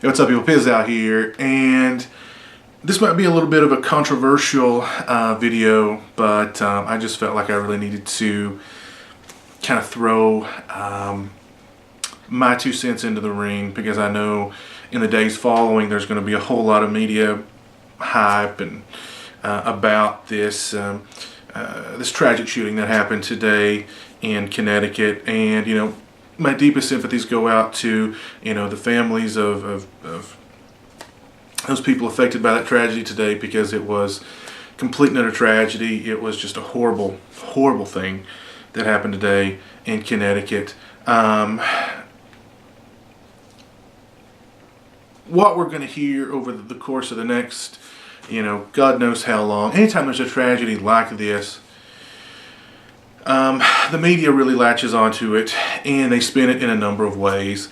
Hey, what's up, people? Piz out here, and this might be a little bit of a controversial video, but I just felt like I really needed to kind of throw my 2 cents into the ring, because I know in the days following there's going to be a whole lot of media hype and about this this tragic shooting that happened today in Connecticut. And my deepest sympathies go out to the families of those people affected by that tragedy today, because it was complete and utter tragedy. It was just a horrible, horrible thing that happened today in Connecticut. What we're going to hear over the course of the next, God knows how long, anytime there's a tragedy like this, the media really latches onto it, and they spin it in a number of ways.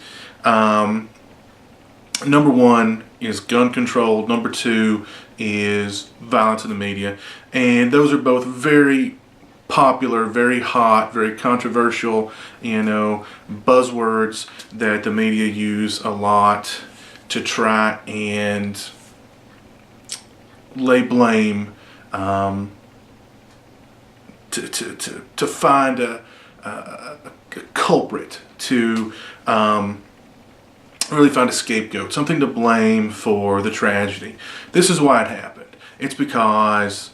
Number one is gun control. Number two is violence in the media. And those are both very popular, very hot, very controversial, buzzwords that the media use a lot to try and lay blame, to find a culprit, to really find a scapegoat, something to blame for the tragedy. This is why it happened. It's because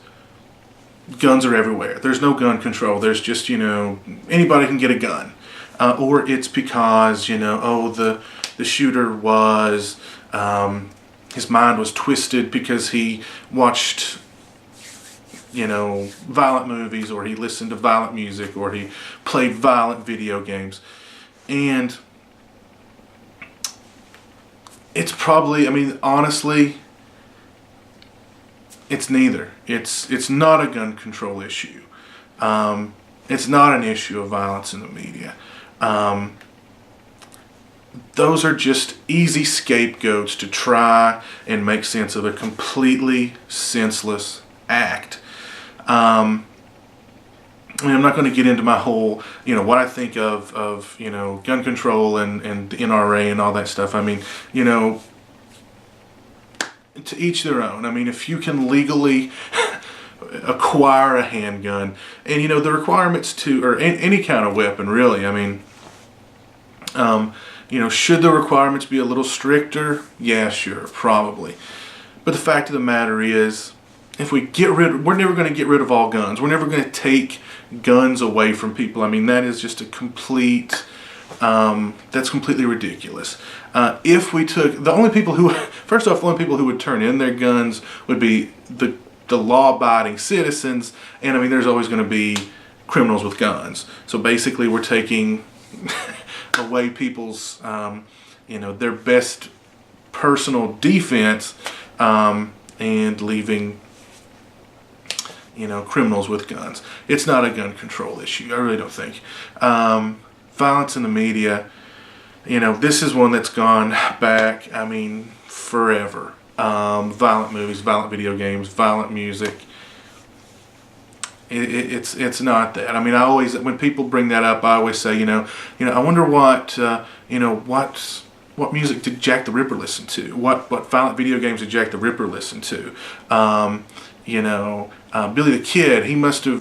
guns are everywhere. There's no gun control. There's just, anybody can get a gun. Or it's because, the shooter was, his mind was twisted because he watched, violent movies, or he listened to violent music, or he played violent video games. And it's probably, honestly, it's neither. It's not a gun control issue. It's not an issue of violence in the media. Those are just easy scapegoats to try and make sense of a completely senseless act. I'm not going to get into my whole, what I think of gun control and the NRA and all that stuff. To each their own. If you can legally acquire a handgun, and the requirements or any kind of weapon, really. Should the requirements be a little stricter? Yeah, sure, probably. But the fact of the matter is, if we we're never going to get rid of all guns. We're never going to take guns away from people. That is just a complete, that's completely ridiculous. If we took, the only people who would turn in their guns would be the law-abiding citizens, and there's always going to be criminals with guns. So basically we're taking away people's, their best personal defense, and leaving criminals with guns. It's not a gun control issue. I really don't think. Violence in the media, this is one that's gone back, forever. Violent movies, violent video games, violent music. It's not that. I always, when people bring that up, I always say, I wonder what music did Jack the Ripper listen to? What violent video games did Jack the Ripper listen to? Billy the Kid, he must have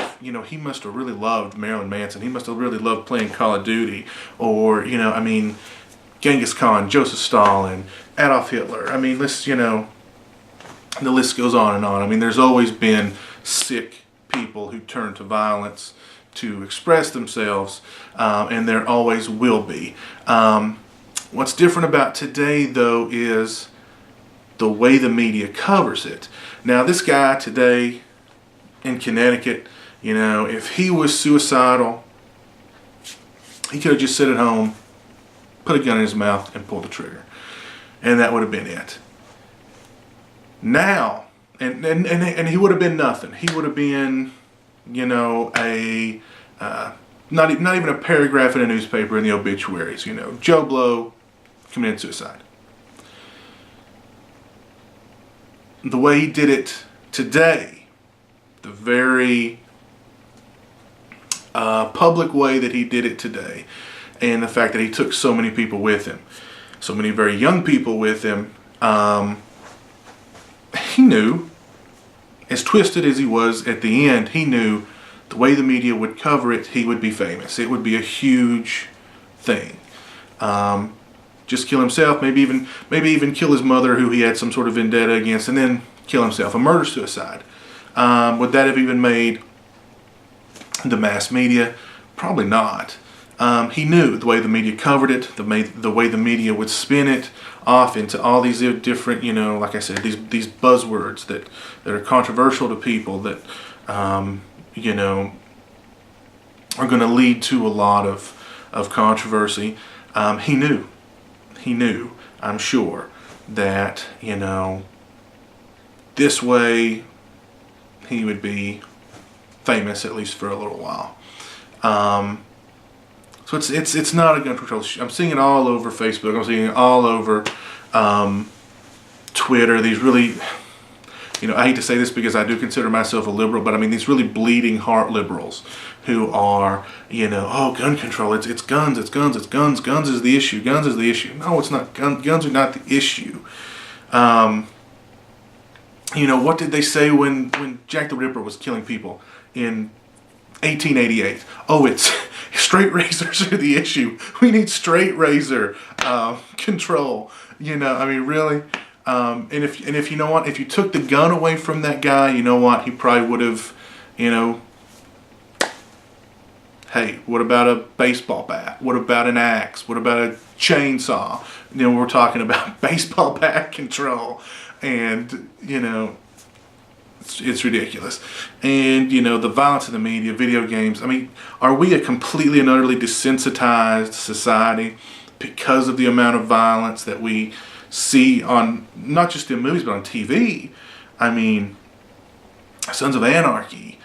really loved Marilyn Manson. He must have really loved playing Call of Duty, or Genghis Khan, Joseph Stalin, Adolf Hitler. The list goes on and on. There's always been sick people who turn to violence to express themselves, and there always will be. What's different about today, though, is the way the media covers it. Now, this guy today in Connecticut, if he was suicidal, he could have just sat at home, put a gun in his mouth, and pulled the trigger. And that would have been it. Now, and he would have been nothing. He would have been, not even a paragraph in a newspaper in the obituaries. Joe Blow committed suicide. The way he did it today, the very public way that he did it today, and the fact that he took so many people with him. so many very young people with him. He knew, as twisted as he was at the end, he knew the way the media would cover it, he would be famous. It would be a huge thing. Just kill himself, maybe even kill his mother, who he had some sort of vendetta against, and then kill himself, a murder-suicide. Would that have even made the mass media? Probably not. He knew the way the media covered it, the way the media would spin it off into all these different, like I said, these buzzwords that are controversial to people, that are going to lead to a lot of controversy. He knew, I'm sure, that, this way he would be famous, at least for a little while. So it's not a gun control. I'm seeing it all over Facebook. I'm seeing it all over Twitter. These really, I hate to say this because I do consider myself a liberal, but I mean these really bleeding heart liberals who are, oh, gun control. It's guns. It's guns. It's guns. Guns is the issue. Guns is the issue. No, it's not. Guns are not the issue. What did they say when Jack the Ripper was killing people in 1888? Oh, it's straight razors are the issue. We need straight razor control. I mean, really. And if you know what, if you took the gun away from that guy, you know what, he probably would have, hey, what about a baseball bat? What about an axe? What about a chainsaw? We're talking about baseball bat control. And, it's ridiculous. And, the violence in the media, video games. I mean, are we a completely and utterly desensitized society because of the amount of violence that we see on, not just in movies, but on TV? I mean, Sons of Anarchy,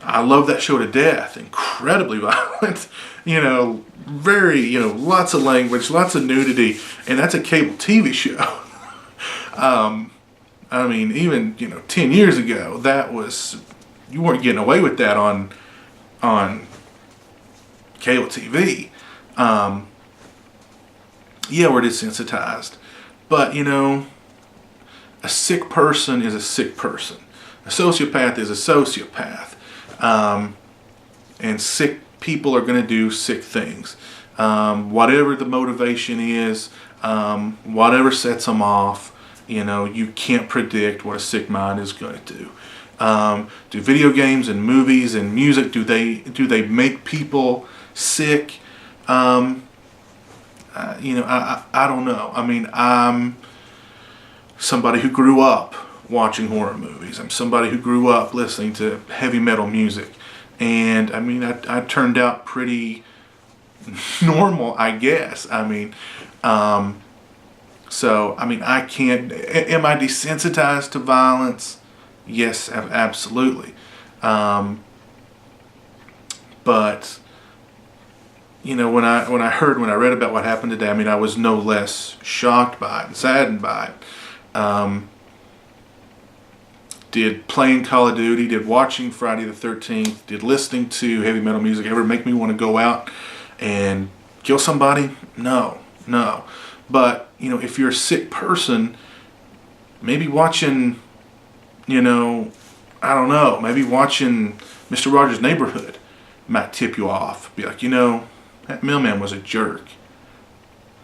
I love that show to death. Incredibly violent, very, lots of language, lots of nudity, and that's a cable TV show. I mean, even, 10 years ago, that was, you weren't getting away with that on cable TV. Yeah, we're desensitized, but, a sick person is a sick person. A sociopath is a sociopath. And sick people are going to do sick things. Whatever the motivation is, whatever sets them off, you can't predict what a sick mind is going to do. Do video games and movies and music, do they make people sick? I don't know. I mean, I'm somebody who grew up watching horror movies. I'm somebody who grew up listening to heavy metal music. And I mean, I turned out pretty normal, I guess. I mean, so, I mean, I can't, am I desensitized to violence? Yes, absolutely. But, when I read about what happened today, I mean, I was no less shocked by it and saddened by it. Did playing Call of Duty, did watching Friday the 13th, did listening to heavy metal music ever make me want to go out and kill somebody? No. But, if you're a sick person, maybe watching, I don't know, maybe watching Mr. Rogers' Neighborhood might tip you off. Be like, that mailman was a jerk.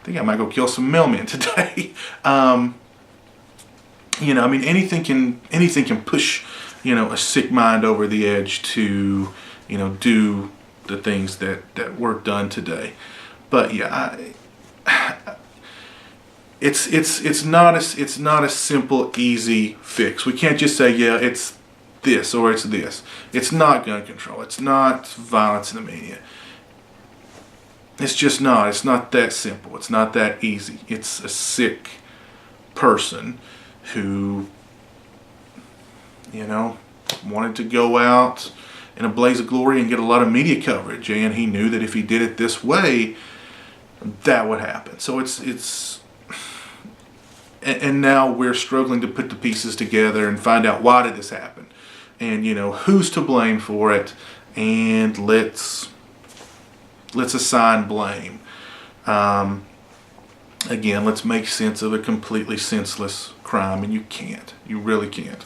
I think I might go kill some mailmen today. I mean, anything can push, a sick mind over the edge to, do the things that were done today. But yeah, it's not a simple, easy fix. We can't just say, yeah, it's this or it's this. It's not gun control. It's not violence in the media. It's just not. It's not that simple. It's not that easy. It's a sick person who, wanted to go out in a blaze of glory and get a lot of media coverage, and he knew that if he did it this way, that would happen. So and now we're struggling to put the pieces together and find out, why did this happen, and who's to blame for it, and let's assign blame. Again, let's make sense of a completely senseless crime, and you can't. You really can't.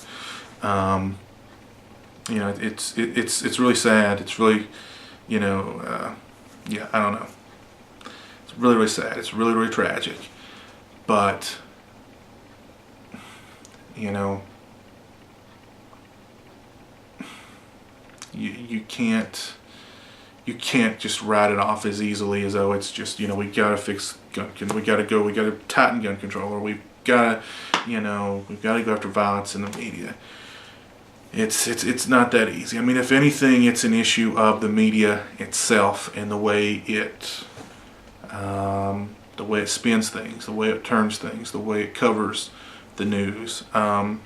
It's really sad. It's really, yeah, I don't know. It's really, really sad. It's really, really tragic. But, you can't just write it off as easily as, oh, it's just, we gotta fix we gotta tighten gun control, or we've gotta go after violence in the media. It's not that easy. I mean, if anything, it's an issue of the media itself and the way it spins things, the way it turns things, the way it covers the news, the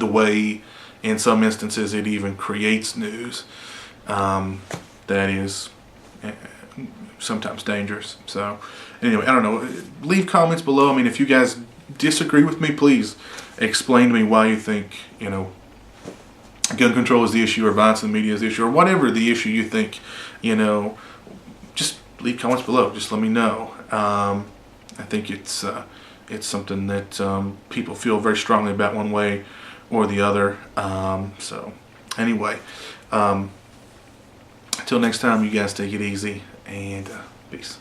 way, in some instances, it even creates news that is sometimes dangerous. So anyway, I don't know. Leave comments below. I mean, if you guys disagree with me, please explain to me why you think, gun control is the issue, or violence in the media is the issue, or whatever the issue you think, just leave comments below. Just let me know. I think it's something that people feel very strongly about one way or the other. So anyway, until next time, you guys take it easy, and peace.